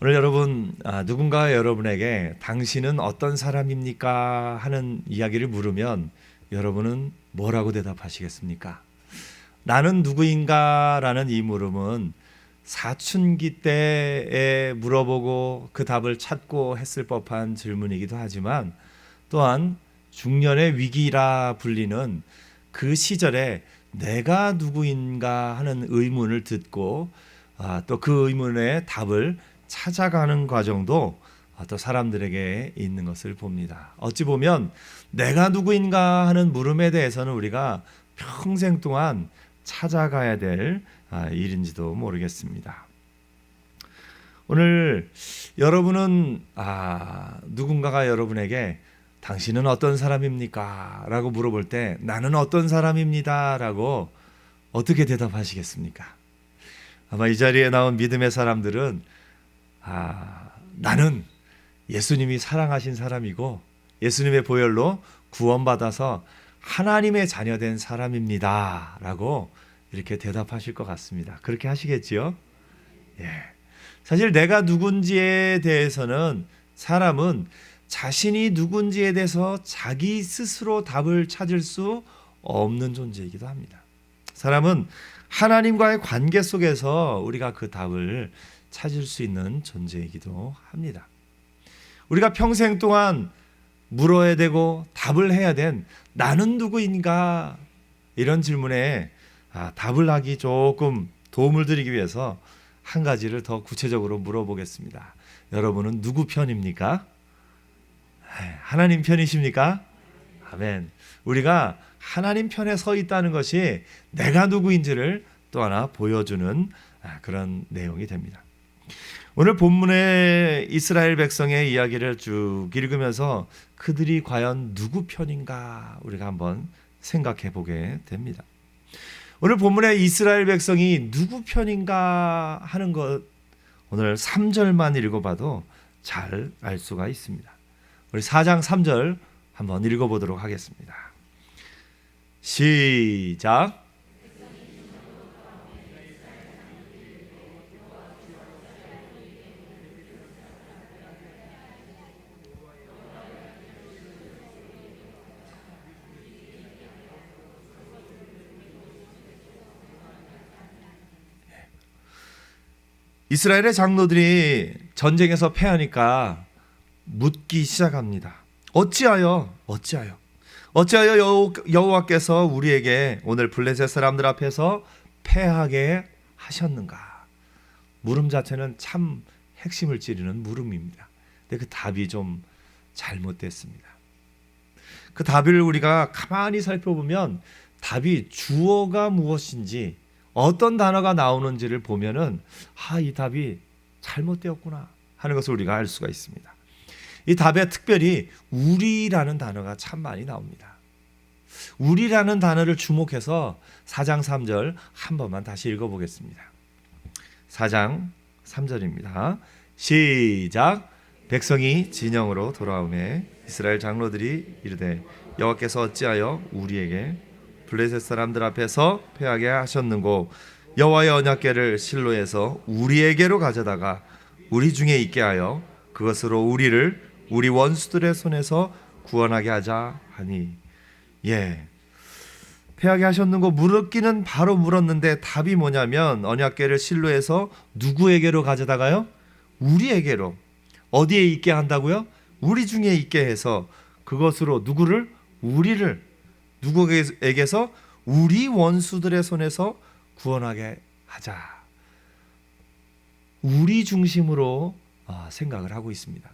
오늘 여러분, 누군가 여러분에게 당신은 어떤 사람입니까? 하는 이야기를 물으면 여러분은 뭐라고 대답하시겠습니까? 나는 누구인가? 라는 이 물음은 사춘기 때에 물어보고 그 답을 찾고 했을 법한 질문이기도 하지만, 또한 중년의 위기라 불리는 그 시절에 내가 누구인가 하는 의문을 듣고 또 그 의문의 답을 찾아가는 과정도 또 사람들에게 있는 것을 봅니다. 어찌 보면 내가 누구인가 하는 물음에 대해서는 우리가 평생 동안 찾아가야 될 일인지도 모르겠습니다. 오늘 여러분은 누군가가 여러분에게 당신은 어떤 사람입니까? 라고 물어볼 때 나는 어떤 사람입니다. 라고 어떻게 대답하시겠습니까? 아마 이 자리에 나온 믿음의 사람들은 나는 예수님이 사랑하신 사람이고 예수님의 보혈로 구원받아서 하나님의 자녀된 사람입니다. 라고 이렇게 대답하실 것 같습니다. 그렇게 하시겠지요? 예. 사실 내가 누군지에 대해서는 사람은 자신이 누군지에 대해서 자기 스스로 답을 찾을 수 없는 존재이기도 합니다. 사람은 하나님과의 관계 속에서 우리가 그 답을 찾을 수 있는 존재이기도 합니다. 우리가 평생 동안 물어야 되고 답을 해야 된 나는 누구인가 이런 질문에 답을 하기 조금 도움을 드리기 위해서 한 가지를 더 구체적으로 물어보겠습니다. 여러분은 누구 편입니까? 하나님 편이십니까? 아멘. 우리가 하나님 편에 서 있다는 것이 내가 누구인지를 또 하나 보여주는 그런 내용이 됩니다. 오늘 본문의 이스라엘 백성의 이야기를 쭉 읽으면서 그들이 과연 누구 편인가 우리가 한번 생각해 보게 됩니다. 오늘 본문의 이스라엘 백성이 누구 편인가 하는 것 오늘 3절만 읽어봐도 잘 알 수가 있습니다. 우리 4장 3절 한번 읽어보도록 하겠습니다. 시작. 이스라엘의 장로들이 전쟁에서 패하니까 묻기 시작합니다. 어찌하여 여호와께서 우리에게 오늘 블레셋 사람들 앞에서 패하게 하셨는가? 물음 자체는 참 핵심을 찌르는 물음입니다. 근데 그 답이 좀 잘못됐습니다. 그 답을 우리가 가만히 살펴보면 답이 주어가 무엇인지 어떤 단어가 나오는지를 보면은 이 답이 잘못되었구나 하는 것을 우리가 알 수가 있습니다. 이 답에 특별히 우리라는 단어가 참 많이 나옵니다. 우리라는 단어를 주목해서 4장 3절 한 번만 다시 읽어보겠습니다. 4장 3절입니다. 시작. 백성이 진영으로 돌아오매 이스라엘 장로들이 이르되 여호와께서 어찌하여 우리에게 블레셋 사람들 앞에서 패하게 하셨는고 여호와의 언약궤를 실로에서 우리에게로 가져다가 우리 중에 있게 하여 그것으로 우리를 우리 원수들의 손에서 구원하게 하자 하니. 패하게 하셨는고 물었기는 바로 물었는데 답이 뭐냐면 언약궤를 실로에서 누구에게로 가져다가요? 우리에게로. 어디에 있게 한다고요? 우리 중에 있게 해서 그것으로 누구를? 우리를. 누구에게서? 우리 원수들의 손에서 구원하게 하자. 우리 중심으로 생각을 하고 있습니다.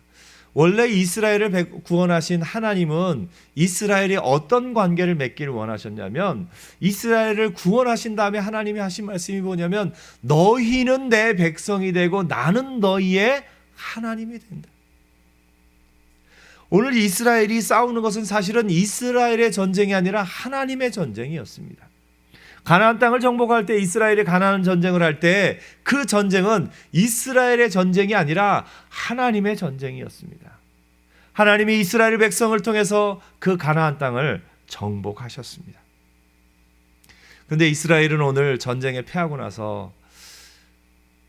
원래 이스라엘을 구원하신 하나님은 이스라엘이 어떤 관계를 맺기를 원하셨냐면 이스라엘을 구원하신 다음에 하나님이 하신 말씀이 뭐냐면 너희는 내 백성이 되고 나는 너희의 하나님이 된다. 오늘 이스라엘이 싸우는 것은 사실은 이스라엘의 전쟁이 아니라 하나님의 전쟁이었습니다. 가나안 땅을 정복할 때 이스라엘이 가나안 전쟁을 할 때 그 전쟁은 이스라엘의 전쟁이 아니라 하나님의 전쟁이었습니다. 하나님이 이스라엘 백성을 통해서 그 가나안 땅을 정복하셨습니다. 그런데 이스라엘은 오늘 전쟁에 패하고 나서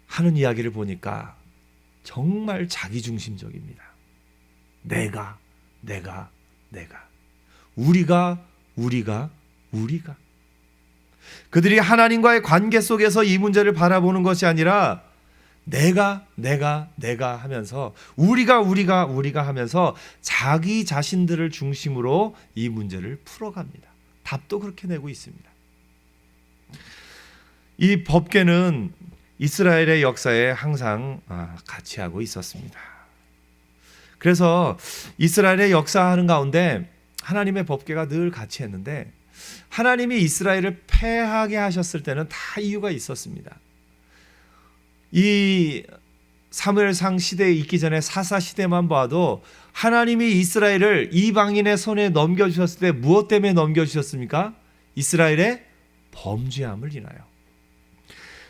하는 이야기를 보니까 정말 자기중심적입니다. 내가. 우리가. 그들이 하나님과의 관계 속에서 이 문제를 바라보는 것이 아니라 내가 하면서 우리가 하면서 자기 자신들을 중심으로 이 문제를 풀어갑니다. 답도 그렇게 내고 있습니다. 이 법궤는 이스라엘의 역사에 항상 같이 하고 있었습니다. 그래서 이스라엘의 역사하는 가운데 하나님의 법궤가 늘 같이 했는데 하나님이 이스라엘을 패하게 하셨을 때는 다 이유가 있었습니다. 이 사무엘상 시대에 있기 전에 사사 시대만 봐도 하나님이 이스라엘을 이방인의 손에 넘겨주셨을 때 무엇 때문에 넘겨주셨습니까? 이스라엘의 범죄함을 인하여.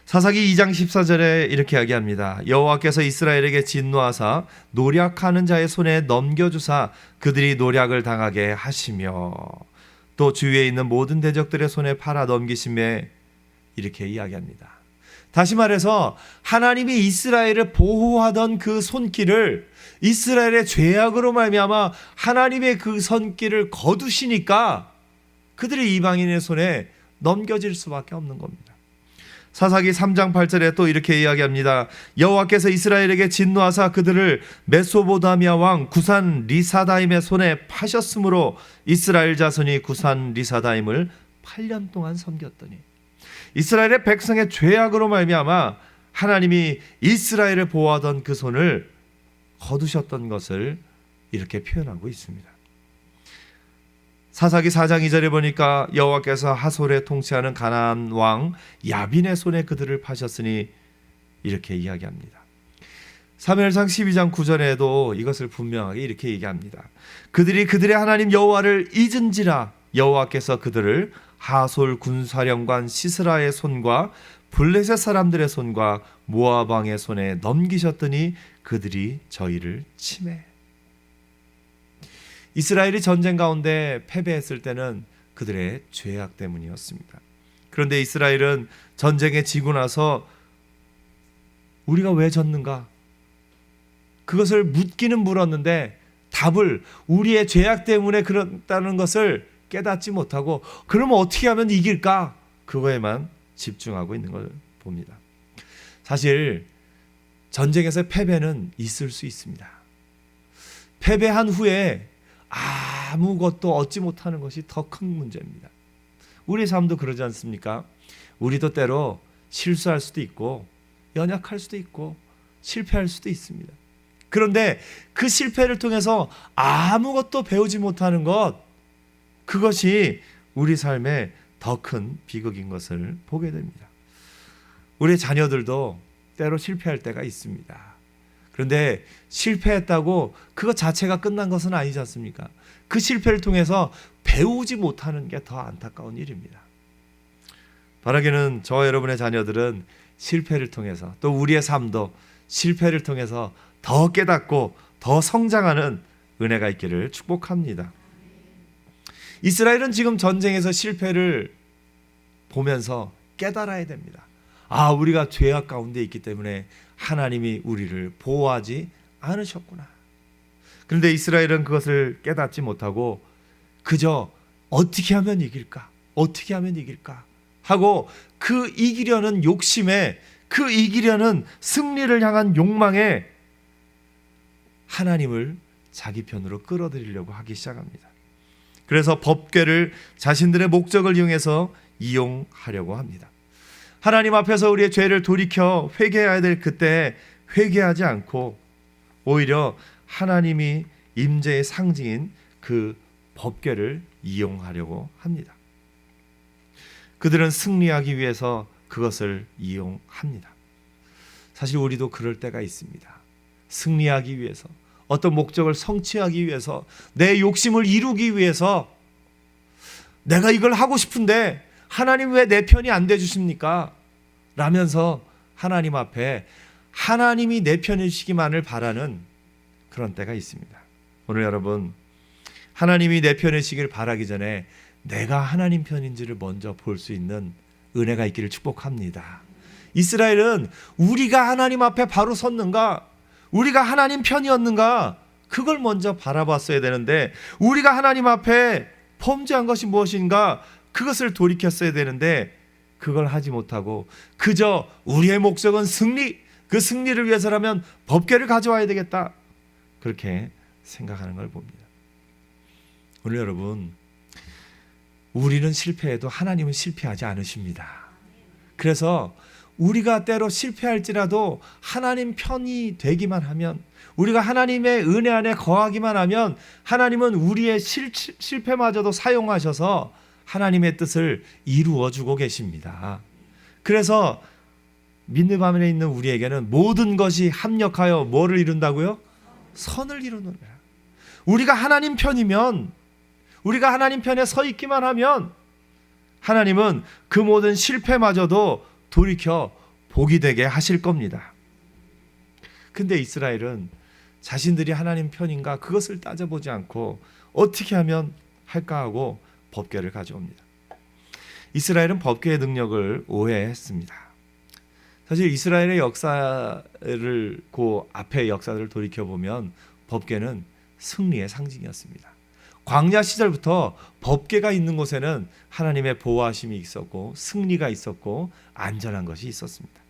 사사기 2장 14절에 이렇게 이야기합니다. 여호와께서 이스라엘에게 진노하사 노략하는 자의 손에 넘겨주사 그들이 노략을 당하게 하시며 또 주위에 있는 모든 대적들의 손에 팔아 넘기심에 이렇게 이야기합니다. 다시 말해서 하나님이 이스라엘을 보호하던 그 손길을 이스라엘의 죄악으로 말미암아 하나님의 그 손길을 거두시니까 그들이 이방인의 손에 넘겨질 수밖에 없는 겁니다. 사사기 3장 8절에 또 이렇게 이야기합니다. 여호와께서 이스라엘에게 진노하사 그들을 메소보다미아 왕 구산 리사다임의 손에 파셨으므로 이스라엘 자손이 구산 리사다임을 8년 동안 섬겼더니 이스라엘의 백성의 죄악으로 말미암아 하나님이 이스라엘을 보호하던 그 손을 거두셨던 것을 이렇게 표현하고 있습니다. 사사기 4장 2절에 보니까 여호와께서 하솔에 통치하는 가나안 왕 야빈의 손에 그들을 파셨으니 이렇게 이야기합니다. 사무엘상 12장 9절에도 이것을 분명하게 이렇게 얘기합니다. 그들이 그들의 하나님 여호와를 잊은지라 여호와께서 그들을 하솔 군사령관 시스라의 손과 블레셋 사람들의 손과 모압 왕의 손에 넘기셨더니 그들이 저희를 치매. 이스라엘이 전쟁 가운데 패배했을 때는 그들의 죄악 때문이었습니다. 그런데 이스라엘은 전쟁에 지고 나서 우리가 왜 졌는가? 그것을 묻기는 물었는데 답을 우리의 죄악 때문에 그렇다는 것을 깨닫지 못하고 그러면 어떻게 하면 이길까? 그거에만 집중하고 있는 걸 봅니다. 사실 전쟁에서 패배는 있을 수 있습니다. 패배한 후에 아무것도 얻지 못하는 것이 더 큰 문제입니다. 우리 삶도 그러지 않습니까? 우리도 때로 실수할 수도 있고 연약할 수도 있고 실패할 수도 있습니다. 그런데 그 실패를 통해서 아무것도 배우지 못하는 것, 그것이 우리 삶에 더 큰 비극인 것을 보게 됩니다. 우리 자녀들도 때로 실패할 때가 있습니다. 그런데 실패했다고 그것 자체가 끝난 것은 아니지 않습니까? 그 실패를 통해서 배우지 못하는 게 더 안타까운 일입니다. 바라기는 저와 여러분의 자녀들은 실패를 통해서 또 우리의 삶도 실패를 통해서 더 깨닫고 더 성장하는 은혜가 있기를 축복합니다. 이스라엘은 지금 전쟁에서 실패를 보면서 깨달아야 됩니다. 우리가 죄악 가운데 있기 때문에 하나님이 우리를 보호하지 않으셨구나. 그런데 이스라엘은 그것을 깨닫지 못하고 그저 어떻게 하면 이길까? 하고 그 이기려는 욕심에, 그 이기려는 승리를 향한 욕망에 하나님을 자기 편으로 끌어들이려고 하기 시작합니다. 그래서 법궤를 자신들의 목적을 이용하려고 합니다. 하나님 앞에서 우리의 죄를 돌이켜 회개해야 될 그때 회개하지 않고 오히려 하나님이 임재의 상징인 그 법궤를 이용하려고 합니다. 그들은 승리하기 위해서 그것을 이용합니다. 사실 우리도 그럴 때가 있습니다. 승리하기 위해서, 어떤 목적을 성취하기 위해서, 내 욕심을 이루기 위해서 내가 이걸 하고 싶은데 하나님 왜 내 편이 안 돼주십니까? 라면서 하나님 앞에 하나님이 내 편이시기만을 바라는 그런 때가 있습니다. 오늘 여러분, 하나님이 내 편이시길 바라기 전에 내가 하나님 편인지를 먼저 볼 수 있는 은혜가 있기를 축복합니다. 이스라엘은 우리가 하나님 앞에 바로 섰는가? 우리가 하나님 편이었는가? 그걸 먼저 바라봤어야 되는데, 우리가 하나님 앞에 범죄한 것이 무엇인가? 그것을 돌이켰어야 되는데 그걸 하지 못하고 그저 우리의 목적은 승리, 그 승리를 위해서라면 법궤를 가져와야 되겠다, 그렇게 생각하는 걸 봅니다. 오늘 여러분, 우리는 실패해도 하나님은 실패하지 않으십니다. 그래서 우리가 때로 실패할지라도 하나님 편이 되기만 하면, 우리가 하나님의 은혜 안에 거하기만 하면 하나님은 우리의 실패마저도 사용하셔서 하나님의 뜻을 이루어주고 계십니다. 그래서 믿음 안에 있는 우리에게는 모든 것이 합력하여 뭐를 이룬다고요? 선을 이루느니라. 우리가 하나님 편이면, 우리가 하나님 편에 서 있기만 하면 하나님은 그 모든 실패마저도 돌이켜 복이 되게 하실 겁니다. 근데 이스라엘은 자신들이 하나님 편인가 그것을 따져보지 않고 어떻게 하면 할까 하고 법궤를 가져옵니다. 이스라엘은 법궤의 능력을 오해했습니다. 사실 이스라엘의 역사를, 그 앞의 역사를 돌이켜보면 법궤는 승리의 상징이었습니다. 광야 시절부터 법궤가 있는 곳에는 하나님의 보호하심이 있었고 승리가 있었고 안전한 것이 있었습니다.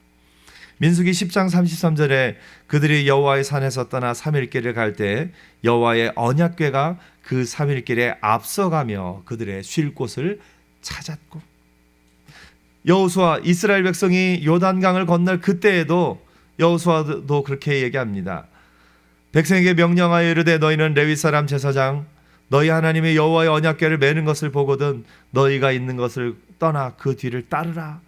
민수기 10장 33절에 그들이 여호와의 산에서 떠나 3일길을 갈 때 여호와의 언약궤가 그 3일길에 앞서가며 그들의 쉴 곳을 찾았고, 여호수아, 이스라엘 백성이 요단강을 건널 그때에도 여호수아도 그렇게 얘기합니다. 백성에게 명령하여 이르되 너희는 레위 사람 제사장 너희 하나님의 여호와의 언약궤를 매는 것을 보거든 너희가 있는 것을 떠나 그 뒤를 따르라.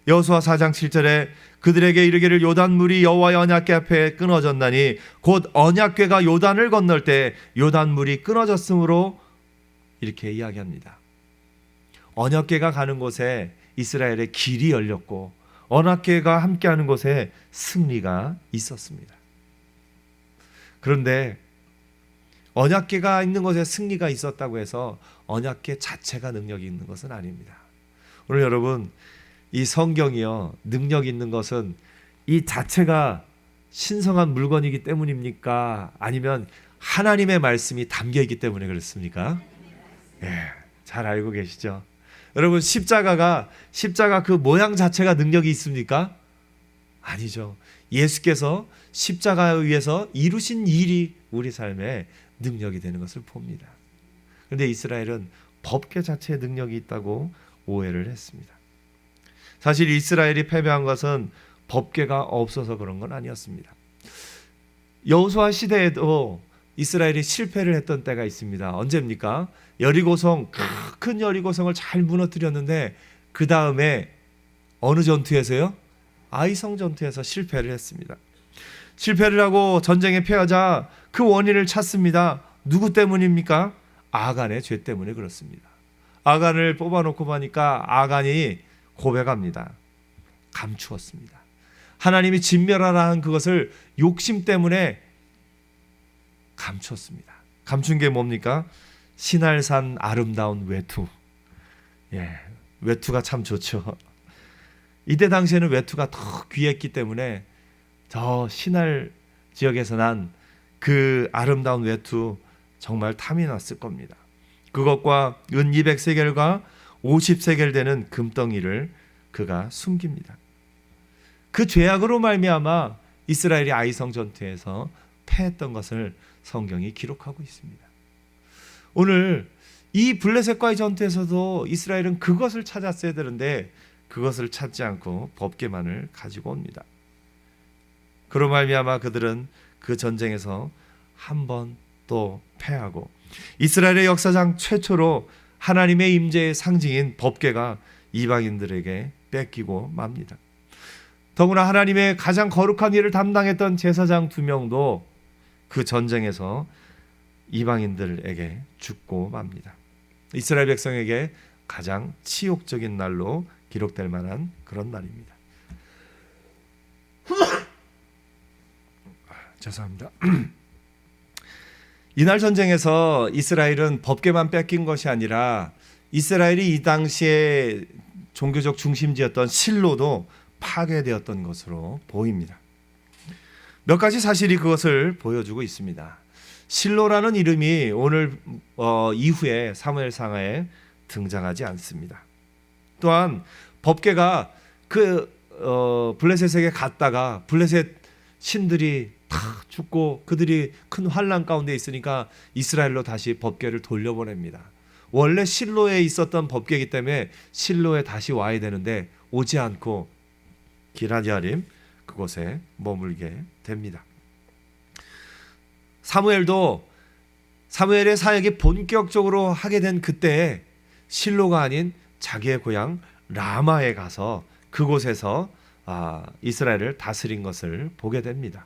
여호수아 4장 7절에 그들에게 이르기를 요단물이 여호와의 언약궤 앞에 끊어졌나니 곧 언약궤가 요단을 건널 때 요단물이 끊어졌으므로, 이렇게 이야기합니다. 언약궤가 가는 곳에 이스라엘의 길이 열렸고 언약궤가 함께하는 곳에 승리가 있었습니다. 그런데 언약궤가 있는 곳에 승리가 있었다고 해서 언약궤 자체가 능력이 있는 것은 아닙니다. 오늘 여러분, 이 성경이요, 능력 있는 것은 이 자체가 신성한 물건이기 때문입니까? 아니면 하나님의 말씀이 담겨 있기 때문에 그렇습니까? 잘 알고 계시죠? 여러분, 십자가 그 모양 자체가 능력이 있습니까? 아니죠. 예수께서 십자가에 의해서 이루신 일이 우리 삶에 능력이 되는 것을 봅니다. 그런데 이스라엘은 법궤 자체에 능력이 있다고 오해를 했습니다. 사실 이스라엘이 패배한 것은 법궤가 없어서 그런 건 아니었습니다. 여호수아 시대에도 이스라엘이 실패를 했던 때가 있습니다. 언제입니까? 여리고성, 큰 여리고성을 잘 무너뜨렸는데 그 다음에 어느 전투에서요? 아이성 전투에서 실패를 했습니다. 실패를 하고 전쟁에 패하자 그 원인을 찾습니다. 누구 때문입니까? 아간의 죄 때문에 그렇습니다. 아간을 뽑아놓고 보니까 아간이 고백합니다. 감추었습니다. 하나님이 진멸하라 한 그것을 욕심 때문에 감췄습니다. 감춘 게 뭡니까? 신할산 아름다운 외투. 외투가 참 좋죠. 이때 당시에는 외투가 더 귀했기 때문에 저 신할 지역에서 난 그 아름다운 외투 정말 탐이 났을 겁니다. 그것과 은 200세겔과 50세겔 되는 금덩이를 그가 숨깁니다. 그 죄악으로 말미암아 이스라엘이 아이성 전투에서 패했던 것을 성경이 기록하고 있습니다. 오늘 이 블레셋과의 전투에서도 이스라엘은 그것을 찾았어야 되는데 그것을 찾지 않고 법궤만을 가지고 옵니다. 그로 말미암아 그들은 그 전쟁에서 한 번 또 패하고 이스라엘의 역사상 최초로 하나님의 임재의 상징인 법궤가 이방인들에게 뺏기고 맙니다. 더구나 하나님의 가장 거룩한 일을 담당했던 제사장 2명도 그 전쟁에서 이방인들에게 죽고 맙니다. 이스라엘 백성에게 가장 치욕적인 날로 기록될 만한 그런 날입니다. 죄송합니다. 이날 전쟁에서 이스라엘은 법궤만 뺏긴 것이 아니라 이스라엘이 이 당시에 종교적 중심지였던 실로도 파괴되었던 것으로 보입니다. 몇 가지 사실이 그것을 보여주고 있습니다. 실로라는 이름이 오늘 이후에 사무엘상에 등장하지 않습니다. 또한 법궤가 블레셋에게 갔다가 블레셋 신들이 다 죽고 그들이 큰 환난 가운데 있으니까 이스라엘로 다시 법궤를 돌려보냅니다. 원래 실로에 있었던 법궤이기 때문에 실로에 다시 와야 되는데 오지 않고 기럇야림 그곳에 머물게 됩니다. 사무엘의 사역이 본격적으로 하게 된 그때에 실로가 아닌 자기의 고향 라마에 가서 그곳에서 이스라엘을 다스린 것을 보게 됩니다.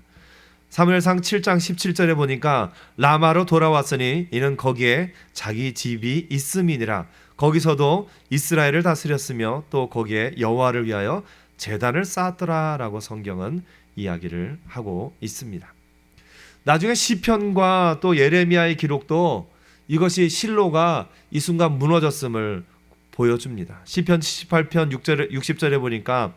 사무엘상 7장 17절에 보니까 라마로 돌아왔으니 이는 거기에 자기 집이 있음이니라. 거기서도 이스라엘을 다스렸으며 또 거기에 여호와를 위하여 제단을 쌓았더라라고 성경은 이야기를 하고 있습니다. 나중에 시편과 또 예레미야의 기록도 이것이 실로가 이 순간 무너졌음을 보여줍니다. 시편 78편 60절에 보니까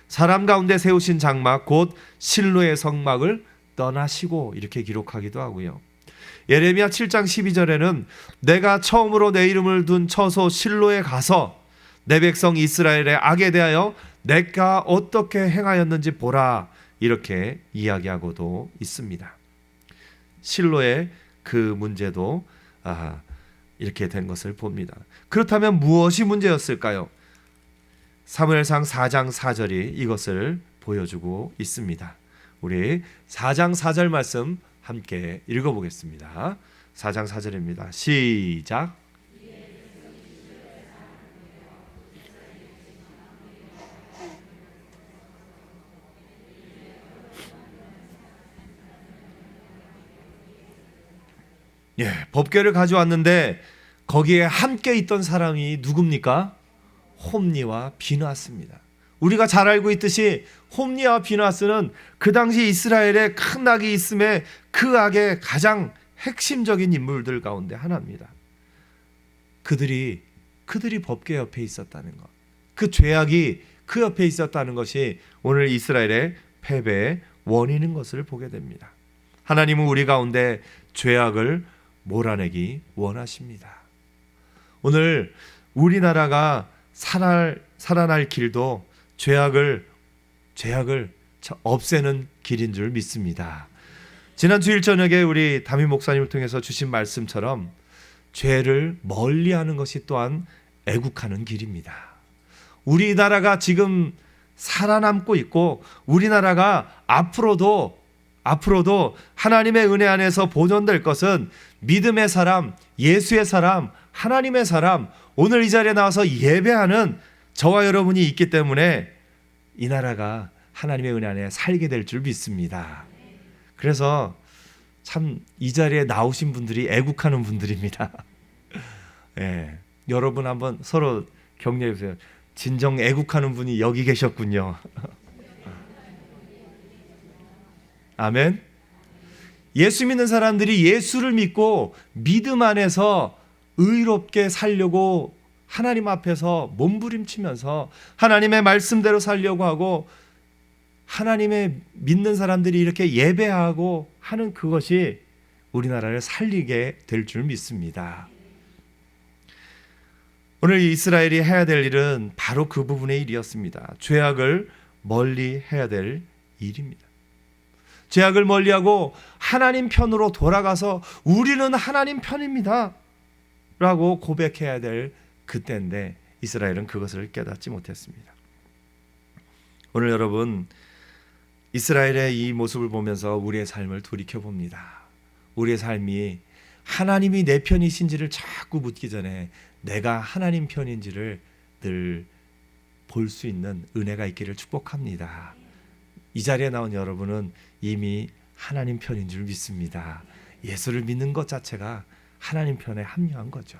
사람 가운데 세우신 장막 곧 실로의 성막을 떠나시고 이렇게 기록하기도 하고요. 예레미야 7장 12절에는 내가 처음으로 내 이름을 둔 처소 실로에 가서 내 백성 이스라엘의 악에 대하여 내가 어떻게 행하였는지 보라 이렇게 이야기하고도 있습니다. 실로의 그 문제도 이렇게 된 것을 봅니다. 그렇다면 무엇이 문제였을까요? 사무엘상 4장 4절이 이것을 보여주고 있습니다. 우리 4장 4절 말씀 함께 읽어보겠습니다. 4장 4절입니다. 시작. 법궤를 가져왔는데 거기에 함께 있던 사람이 누굽니까? 홈니와 비느하스입니다. 우리가 잘 알고 있듯이 홈니와 비느하스는 그 당시 이스라엘에 큰 악이 있음에 그 악의 가장 핵심적인 인물들 가운데 하나입니다. 그들이 법궤 옆에 있었다는 것, 그 죄악이 그 옆에 있었다는 것이 오늘 이스라엘의 패배의 원인인 것을 보게 됩니다. 하나님은 우리 가운데 죄악을 몰아내기 원하십니다. 오늘 우리나라가 살아날 길도 죄악을 없애는 길인 줄 믿습니다. 지난 주일 저녁에 우리 담임 목사님을 통해서 주신 말씀처럼 죄를 멀리하는 것이 또한 애국하는 길입니다. 우리나라가 지금 살아남고 있고 우리나라가 앞으로도 하나님의 은혜 안에서 보존될 것은 믿음의 사람, 예수의 사람, 하나님의 사람, 오늘 이 자리에 나와서 예배하는 저와 여러분이 있기 때문에 이 나라가 하나님의 은혜 안에 살게 될 줄 믿습니다. 그래서 참 이 자리에 나오신 분들이 애국하는 분들입니다. 여러분 한번 서로 격려해 주세요. 진정 애국하는 분이 여기 계셨군요. 아멘. 예수 믿는 사람들이 예수를 믿고 믿음 안에서 의롭게 살려고 하나님 앞에서 몸부림치면서 하나님의 말씀대로 살려고 하고 하나님의 믿는 사람들이 이렇게 예배하고 하는 그것이 우리나라를 살리게 될 줄 믿습니다. 오늘 이스라엘이 해야 될 일은 바로 그 부분의 일이었습니다. 죄악을 멀리 해야 될 일입니다. 죄악을 멀리하고 하나님 편으로 돌아가서 우리는 하나님 편입니다 라고 고백해야 될 그때인데 이스라엘은 그것을 깨닫지 못했습니다. 오늘 여러분 이스라엘의 이 모습을 보면서 우리의 삶을 돌이켜봅니다. 우리의 삶이 하나님이 내 편이신지를 자꾸 묻기 전에 내가 하나님 편인지를 늘 볼 수 있는 은혜가 있기를 축복합니다. 이 자리에 나온 여러분은 이미 하나님 편인 줄 믿습니다. 예수를 믿는 것 자체가 하나님 편에 합류한 거죠.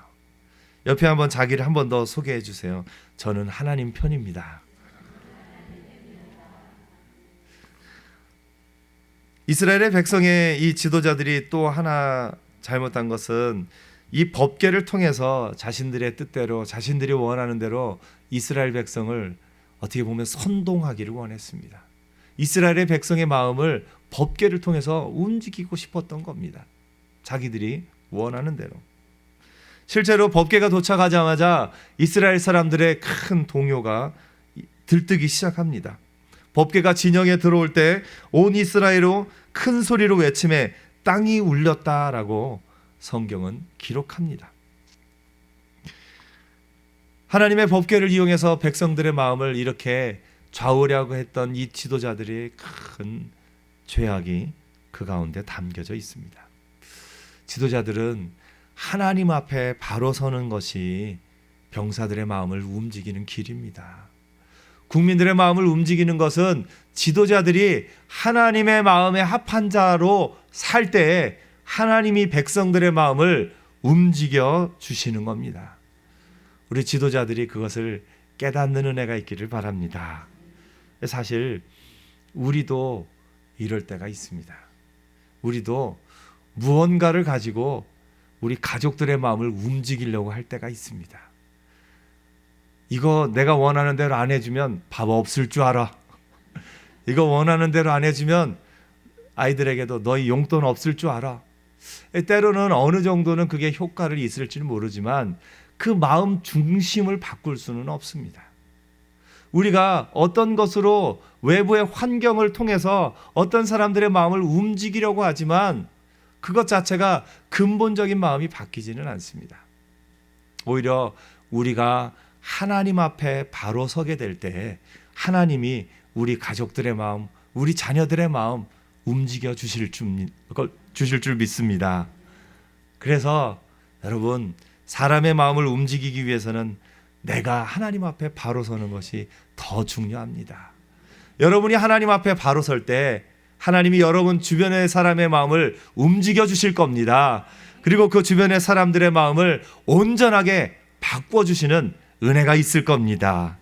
옆에 한번 자기를 한 번 더 소개해 주세요. 저는 하나님 편입니다. 이스라엘의 백성의 이 지도자들이 또 하나 잘못한 것은 이 법궤를 통해서 자신들의 뜻대로 자신들이 원하는 대로 이스라엘 백성을 어떻게 보면 선동하기를 원했습니다. 이스라엘의 백성의 마음을 법궤를 통해서 움직이고 싶었던 겁니다. 자기들이 원하는 대로. 실제로 법궤가 도착하자마자 이스라엘 사람들의 큰 동요가 들뜨기 시작합니다. 법궤가 진영에 들어올 때 온 이스라엘로 큰 소리로 외침에 땅이 울렸다라고 성경은 기록합니다. 하나님의 법궤를 이용해서 백성들의 마음을 이렇게 좌우려고 했던 이 지도자들의 큰 죄악이 그 가운데 담겨져 있습니다. 지도자들은 하나님 앞에 바로 서는 것이 병사들의 마음을 움직이는 길입니다. 국민들의 마음을 움직이는 것은 지도자들이 하나님의 마음에 합한 자로 살 때에 하나님이 백성들의 마음을 움직여 주시는 겁니다. 우리 지도자들이 그것을 깨닫는 은혜가 있기를 바랍니다. 사실 우리도 이럴 때가 있습니다. 우리도 무언가를 가지고 우리 가족들의 마음을 움직이려고 할 때가 있습니다. 이거 내가 원하는 대로 안 해주면 밥 없을 줄 알아. 이거 원하는 대로 안 해주면 아이들에게도 너희 용돈 없을 줄 알아. 때로는 어느 정도는 그게 효과를 있을지는 모르지만 그 마음 중심을 바꿀 수는 없습니다. 우리가 어떤 것으로 외부의 환경을 통해서 어떤 사람들의 마음을 움직이려고 하지만 그것 자체가 근본적인 마음이 바뀌지는 않습니다. 오히려 우리가 하나님 앞에 바로 서게 될 때 하나님이 우리 가족들의 마음, 우리 자녀들의 마음 움직여 주실 줄 믿습니다. 그래서 여러분, 사람의 마음을 움직이기 위해서는 내가 하나님 앞에 바로 서는 것이 더 중요합니다. 여러분이 하나님 앞에 바로 설 때 하나님이 여러분 주변의 사람의 마음을 움직여 주실 겁니다. 그리고 그 주변의 사람들의 마음을 온전하게 바꿔주시는 은혜가 있을 겁니다.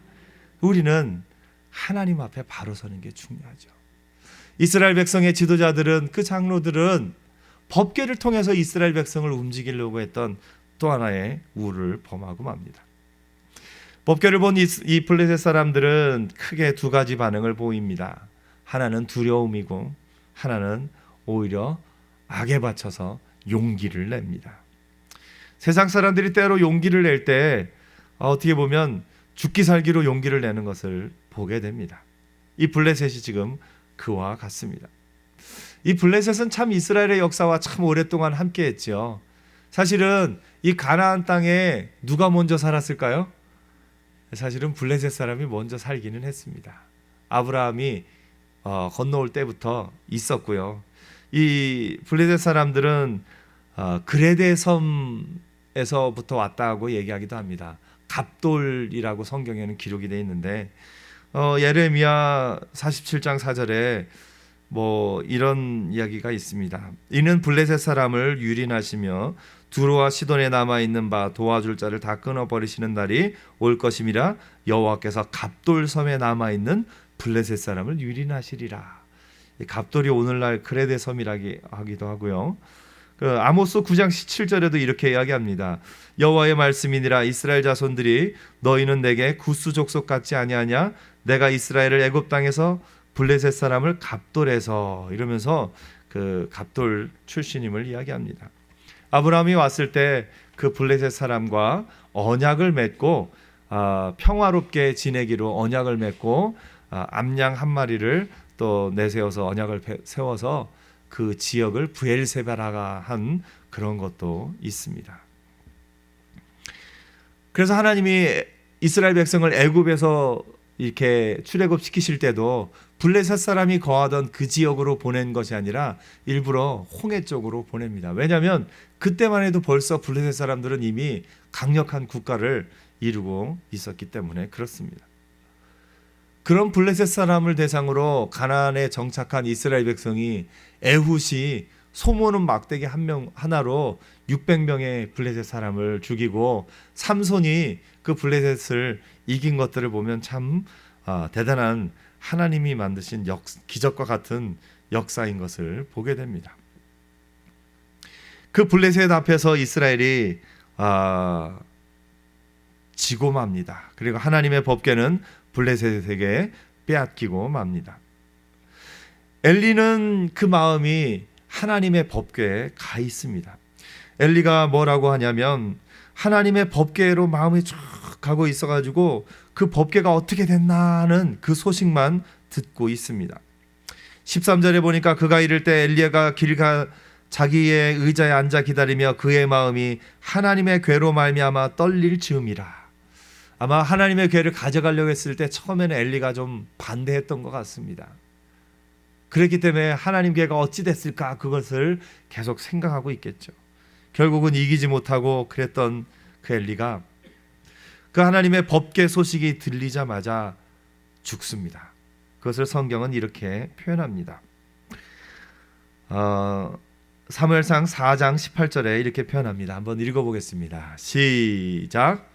우리는 하나님 앞에 바로 서는 게 중요하죠. 이스라엘 백성의 지도자들은, 그 장로들은 법궤를 통해서 이스라엘 백성을 움직이려고 했던 또 하나의 우를 범하고 맙니다. 법궤를 본 이 블레셋 사람들은 크게 두 가지 반응을 보입니다. 하나는 두려움이고 하나는 오히려 악에 받쳐서 용기를 냅니다. 세상 사람들이 때로 용기를 낼 때 어떻게 보면 죽기 살기로 용기를 내는 것을 보게 됩니다. 이 블레셋이 지금 그와 같습니다. 이 블레셋은 참 이스라엘의 역사와 참 오랫동안 함께했죠. 사실은 이 가나안 땅에 누가 먼저 살았을까요? 사실은 블레셋 사람이 먼저 살기는 했습니다. 아브라함이 건너올 때부터 있었고요. 이 블레셋 사람들은 그레데 섬에서부터 왔다고 얘기하기도 합니다. 갑돌이라고 성경에는 기록이 되어 있는데 예레미야 47장 4절에 이런 이야기가 있습니다. 이는 블레셋 사람을 유린하시며 두로와 시돈에 남아있는 바 도와줄 자를 다 끊어버리시는 날이 올 것임이라. 여호와께서 갑돌 섬에 남아있는 블레셋 사람을 유린하시리라. 갑돌이 오늘날 그레데 섬이라기도 하고요. 아모스 9장 17절에도 이렇게 이야기합니다. 여호와의 말씀이니라. 이스라엘 자손들이 너희는 내게 구스 족속 같지 아니하냐? 내가 이스라엘을 애굽 땅에서 블레셋 사람을 갑돌에서, 이러면서 그 갑돌 출신임을 이야기합니다. 아브라함이 왔을 때 그 블레셋 사람과 언약을 맺고 평화롭게 지내기로 언약을 맺고 암양 한 마리를 또 내세워서 언약을 세워서 그 지역을 브엘세바라가 한 그런 것도 있습니다. 그래서 하나님이 이스라엘 백성을 애굽에서 이렇게 출애굽 시키실 때도 블레셋 사람이 거하던 그 지역으로 보낸 것이 아니라 일부러 홍해 쪽으로 보냅니다. 왜냐하면 그때만 해도 벌써 블레셋 사람들은 이미 강력한 국가를 이루고 있었기 때문에 그렇습니다. 그런 블레셋 사람을 대상으로 가나안에 정착한 이스라엘 백성이 에훗이 소모는 막대기 하나로 600명의 블레셋 사람을 죽이고 삼손이 그 블레셋을 이긴 것들을 보면 참 대단한 하나님이 만드신 기적과 같은 역사인 것을 보게 됩니다. 그 블레셋 앞에서 이스라엘이 지고 맙니다. 그리고 하나님의 법궤는 블레셋에게 빼앗기고 맙니다. 엘리는 그 마음이 하나님의 법궤에 가 있습니다. 엘리가 뭐라고 하냐면 하나님의 법궤로 마음이 쭉 가고 있어가지고 그 법궤가 어떻게 됐나는 그 소식만 듣고 있습니다. 13절에 보니까 그가 이를 때 엘리야가 길가 자기의 의자에 앉아 기다리며 그의 마음이 하나님의 궤로 말미암아 떨릴 즈음이라. 아마 하나님의 궤를 가져가려고 했을 때 처음에는 엘리가 좀 반대했던 것 같습니다. 그랬기 때문에 하나님 궤가 어찌 됐을까 그것을 계속 생각하고 있겠죠. 결국은 이기지 못하고 그랬던 그 엘리가 그 하나님의 법궤 소식이 들리자마자 죽습니다. 그것을 성경은 이렇게 표현합니다. 사무엘상 4장 18절에 이렇게 표현합니다. 한번 읽어보겠습니다. 시작.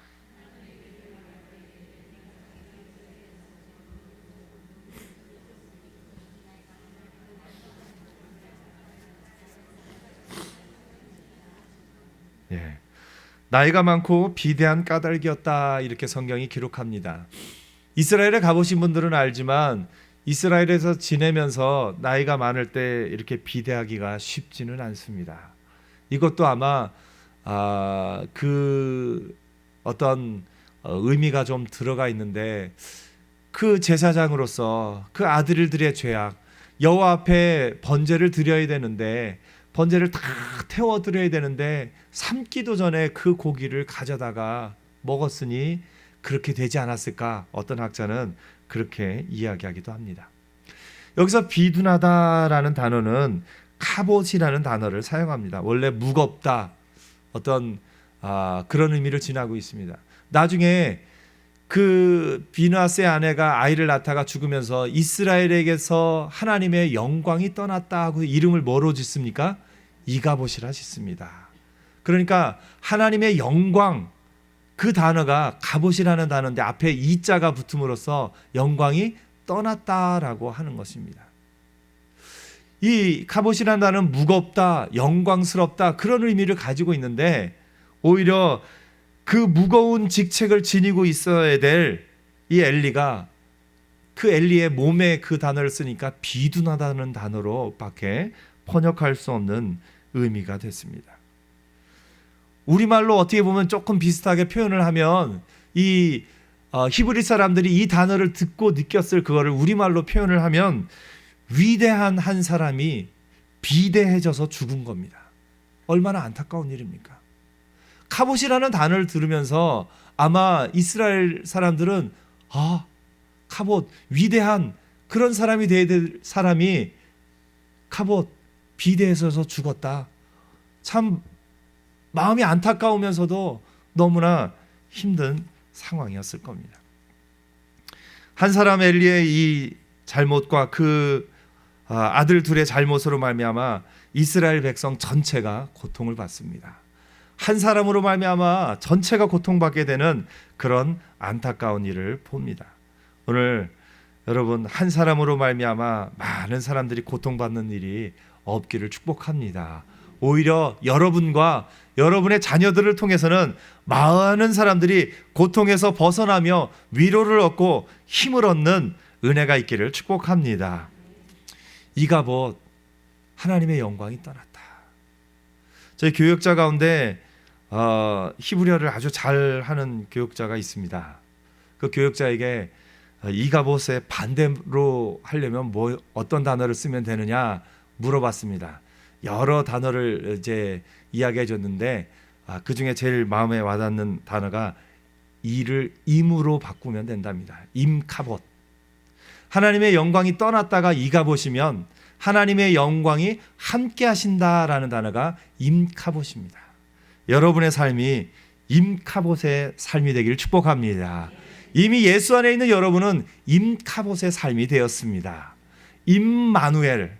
예. 나이가 많고 비대한 까닭이었다 이렇게 성경이 기록합니다. 이스라엘에 가보신 분들은 알지만 이스라엘에서 지내면서 나이가 많을 때 이렇게 비대하기가 쉽지는 않습니다. 이것도 아마 그 어떤 의미가 좀 들어가 있는데 그 제사장으로서 그 아들들의 죄악, 여호와 앞에 번제를 드려야 되는데 번제를 다 태워드려야 되는데 삶기도 전에 그 고기를 가져다가 먹었으니 그렇게 되지 않았을까? 어떤 학자는 그렇게 이야기하기도 합니다. 여기서 비둔하다라는 단어는 카봇이라는 단어를 사용합니다. 원래 무겁다 어떤 그런 의미를 지나고 있습니다. 나중에 그 비누아스의 아내가 아이를 낳다가 죽으면서 이스라엘에게서 하나님의 영광이 떠났다 하고 이름을 뭐로 짓습니까? 이가봇이라 짓습니다. 그러니까 하나님의 영광 그 단어가 가봇이라는 단어인데 앞에 이자가 붙음으로써 영광이 떠났다라고 하는 것입니다. 이 가봇이라는 단어는 무겁다, 영광스럽다 그런 의미를 가지고 있는데 오히려 그 무거운 직책을 지니고 있어야 될 이 엘리가 그 엘리의 몸에 그 단어를 쓰니까 비둔하다는 단어로밖에 번역할 수 없는 의미가 됐습니다. 우리말로 어떻게 보면 조금 비슷하게 표현을 하면 이 히브리 사람들이 이 단어를 듣고 느꼈을 그거를 우리말로 표현을 하면 위대한 한 사람이 비대해져서 죽은 겁니다. 얼마나 안타까운 일입니까? 카봇이라는 단어를 들으면서 아마 이스라엘 사람들은 카봇 위대한 그런 사람이 돼야 될 사람이 카봇 비대해져서 죽었다. 참 마음이 안타까우면서도 너무나 힘든 상황이었을 겁니다. 한 사람 엘리의 이 잘못과 그 아들 둘의 잘못으로 말미암아 이스라엘 백성 전체가 고통을 받습니다. 한 사람으로 말미암아 전체가 고통받게 되는 그런 안타까운 일을 봅니다. 오늘 여러분 한 사람으로 말미암아 많은 사람들이 고통받는 일이 없기를 축복합니다. 오히려 여러분과 여러분의 자녀들을 통해서는 많은 사람들이 고통에서 벗어나며 위로를 얻고 힘을 얻는 은혜가 있기를 축복합니다. 이가봇 하나님의 영광이 떠났다. 저희 교역자 가운데 히브리어를 아주 잘하는 교역자가 있습니다. 그 교역자에게 이가봇의 반대로 하려면 어떤 단어를 쓰면 되느냐 물어봤습니다. 여러 단어를 이제 이야기해 줬는데 그 중에 제일 마음에 와닿는 단어가 이를 임으로 바꾸면 된답니다. 임카봇. 하나님의 영광이 떠났다가 이가봇이면 하나님의 영광이 함께 하신다라는 단어가 임카봇입니다. 여러분의 삶이 임카봇의 삶이 되기를 축복합니다. 이미 예수 안에 있는 여러분은 임카봇의 삶이 되었습니다. 임마누엘.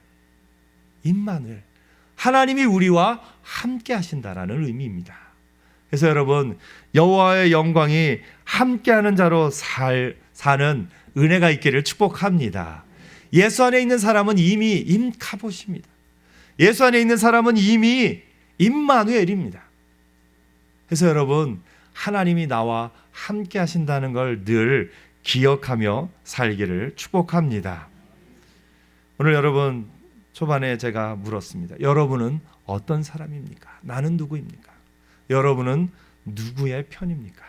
하나님이 우리와 함께 하신다라는 의미입니다. 그래서 여러분 여호와의 영광이 함께하는 자로 사는 은혜가 있기를 축복합니다. 예수 안에 있는 사람은 이미 임카봇입니다. 예수 안에 있는 사람은 이미 임마누엘입니다. 그래서 여러분 하나님이 나와 함께 하신다는 걸 늘 기억하며 살기를 축복합니다. 오늘 여러분 초반에 제가 물었습니다. 여러분은 어떤 사람입니까? 나는 누구입니까? 여러분은 누구의 편입니까?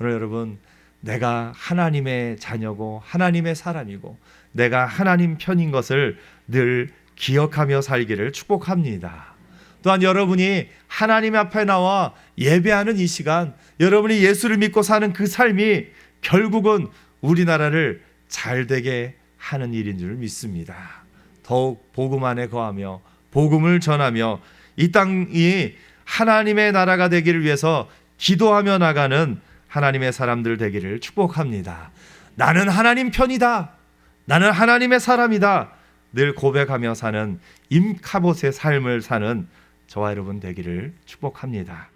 오늘 여러분, 내가 하나님의 자녀고 하나님의 사람이고 내가 하나님 편인 것을 늘 기억하며 살기를 축복합니다. 또한 여러분이 하나님 앞에 나와 예배하는 이 시간, 여러분이 예수를 믿고 사는 그 삶이 결국은 우리나라를 잘되게 하는 일인 줄 믿습니다. 더욱 복음 안에 거하며 복음을 전하며 이 땅이 하나님의 나라가 되기를 위해서 기도하며 나가는 하나님의 사람들 되기를 축복합니다. 나는 하나님 편이다. 나는 하나님의 사람이다. 늘 고백하며 사는 임카봇의 삶을 사는 저와 여러분 되기를 축복합니다.